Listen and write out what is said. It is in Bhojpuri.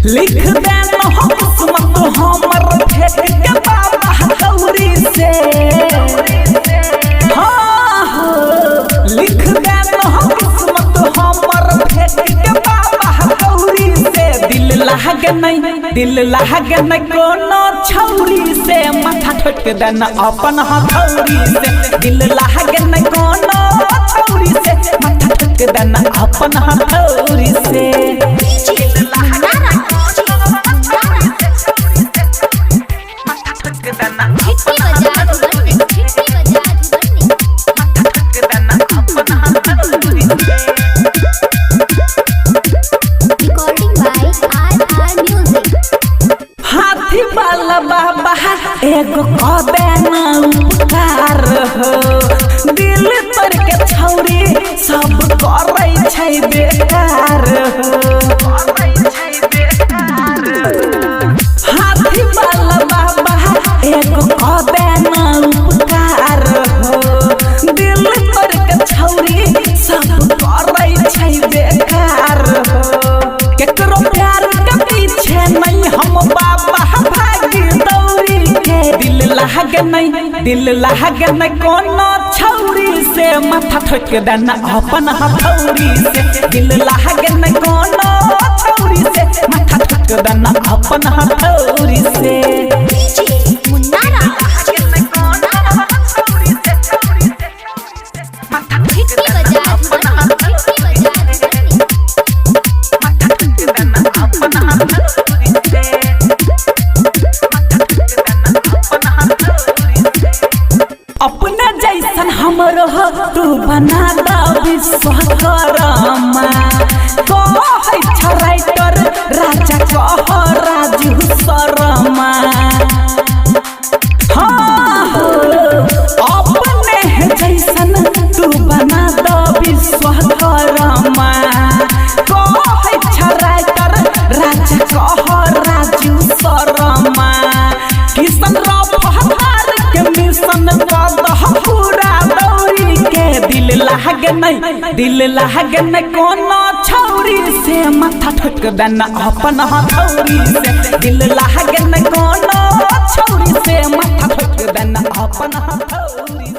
लिख देना हो किस्मत हमर फेंक के बाबा हथौड़ी से। लिख देना हो किस्मत हमर फेंक के बाबा हथौड़ी से। दिल लागे नहीं कोनो छौरी से माथा ठोक देना अपन हथौड़ी से। दिल लागे नहीं कोनो छौरी से माथा ठोक देना अपन हथौड़ी से। हाथी वाला बाबा एगो कबे न उपकार हो। दिल पर के छौरी सब करै छै बेकार हो। हाथी वाला बाबा एगो कबे न उपकार हो। दिल पर के छौरी सब करै छै बेकार हो। केकरो प्यार के पीछे नहीं हम बाबा भागी दौड़ी के। दिल लागे नहीं कोनो छौरी से माथा ठोक देना अपन हथौड़ी से। दिल लागे नहीं कोनो छौरी से माथा ठोक देना अपन हथौड़ी से। अपना जैसन हमरो हो तू बना दा विश्वकर्मा। कहै छ राइटर राजा कह राजू शर्मा। अपने जैसन तू बना दा विश्वकर्मा। कहै छ राइटर राजा कह राजू शर्मा। किशन रफ्तार के मिशन पूरा दौड़ी के। दिल लागे नहीं कोनो छौरी से माथा ठोक देना अपन हथौड़ी से। दिल लागे नहीं कोनो छौरी से माथा ठोक देना अपन हथौड़ी।